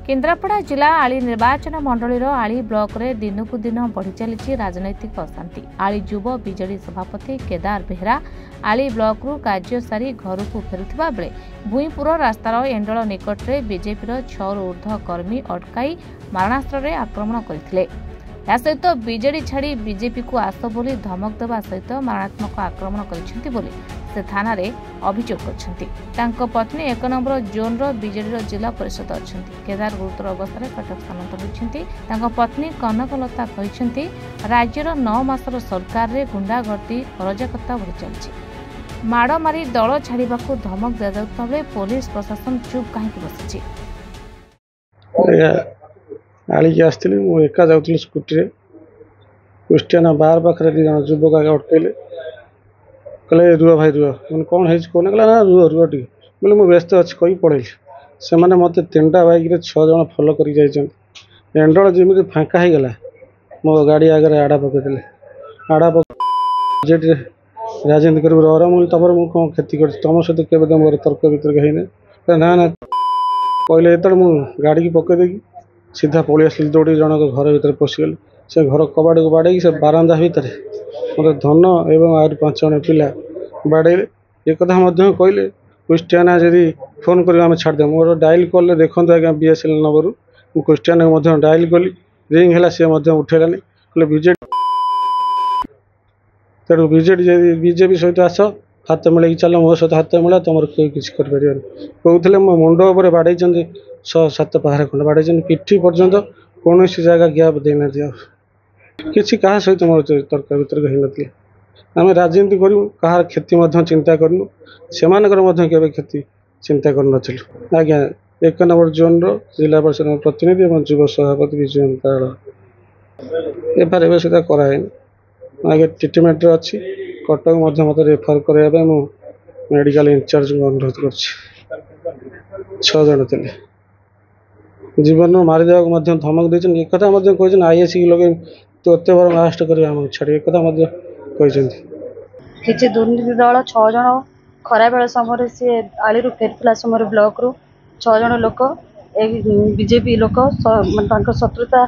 केन्द्रापड़ा जिला आली निर्वाचन मंडलीर आली ब्लॉक रे दिनकु दिन बढ़ी चली राजनैतिक अशांति। आली युव बीजेडी सभापति केदार बेहरा आली ब्लॉक रु कार्य सारी घर को फेरुथिबा बेले भूईपुर रास्तार एंडल निकट में बीजेपीर 6 रु ऊर्ध्व कर्मी अटकाई मारणास्त्र रे आक्रमण करथिले। या सहित बीजेडी छाड़ी बीजेपी को आस बोली धमक देवा सहित मारणात्मक आक्रमण करछंती बोली से थाना रे अभियोग करछंती। तांको पत्नी 1 नंबर जोन रो बीजेडी जिला परिषद अच्छंती। केदार गुरुतर अवस्था कटक स्थानांतर होइछंती। तांको पत्नी कनकलता कहिछंती राज्यर 9 मासर सरकार रे गुंडागर्दी अराजकता बढ़ी चलछि। माड़ मारी दल छाड़ीबाकू धमक दिया जाउतबा बेले पुलिस प्रशासन चुप काहेकि बसिछि। आली के आसती मुझे एका जाऊँ स्कूटी रे क्रिस्टियाना बार पाखे 2 जन युवक आगे अटकैले कहले रुह भाई रुह मैंने कौन है कहना कहला ना रुह रुह टी बोले मुझे व्यस्त अच्छी कही पड़े से मैंने मत 3टा बाइक 6 जन फॉलो कर एंडल जमी फाँका हो गला मो गाड़ी आगे आड़ा पकईदे आड़ा पके राजनीति कर मुझे तपर मुझे कौन क्षति कर तुम सहित के मोर तर्क वितर्क है ना ना कहले जो मुझे गाड़ी की पकईदेगी सीधा पलि आसली दौड़ी जनक घर भर पशिगली से घर कबाड़ को बाड़े से बारांदा भितर मतलब धन एवं आ 5 जन पिला बाड़े एक कहले क्रिस्टियाना जदि फोन कर आम छाड़दे मोर डायल कले देखते आज्ञा BSL नंबर मुझे क्रिस्टियाना को डायल कली रिंग है सी उठेलानी कहले बीजेपी सहित आस हाथ मिले चल मो सहित हाथ मिला तुम किसी कहते मो मुंड उपर बाड़े 6-7 पहाड़ खंड बाड़े पिठी पर्यंत कौन जगह गैप देना कि क्या सहित मोर तर्क वितर्क हो आम राजनीति करूँ कहार क्षति चिंता करूँ से क्षति चिंता करूँ आज्ञा 1 नंबर जोन जिला परिषद प्रतिनिधि और युव सभापति विजु एफआईआर सुधा कराए आगे ट्रिटमेंट अच्छी कटक मत रेफर कराया मेडिकल इंचार्ज को अनुरोध कर 6 जन थे जीवन मारिदेवा धमक देते एक कहते आईएस की लगे तो एत बार अरेस्ट कर छाड़ एक किसी दुर्नीति दल 6 जन खरा बेल समय सी आली फेरला समय ब्लॉक रु 6 जन लोक बीजेपी लोक शत्रुता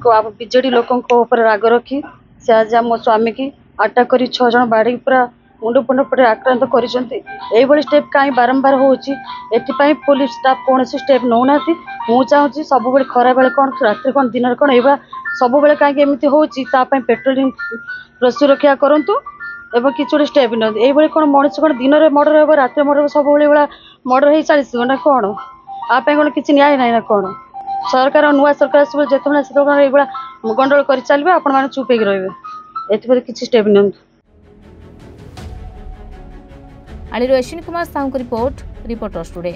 बीजेडी लोकों राग रखी से आज मो स्वामी की अटैक कर 6 जन बाड़ी पूरा मुंड पुंड पटे आक्रांत कर स्टेप कहीं बारंबार होपाई पुलिस स्टाफ कौन स्टेप नौना मुझे चाहूँगी सब खरा बेले कौन रात्रि कौन दिन कौन ये सब कहीं एमती होपाई पेट्रोलिंग सुरक्षा करूँ एवं किसी गोटे स्टेप नहीं कौन मनीष कौन दिन में मर्डर हो रात मर्डर सब मर्डर हो 40 घंटा कौन आप कौन किसी न्याय ना ना कौन सरकार नुआ सरकार आस जो ये गंडल कर चलिए आपण मैंने चुप हो रही ए किसी स्टेप नि। आली Ashwini Kumar Sahu report reporters today.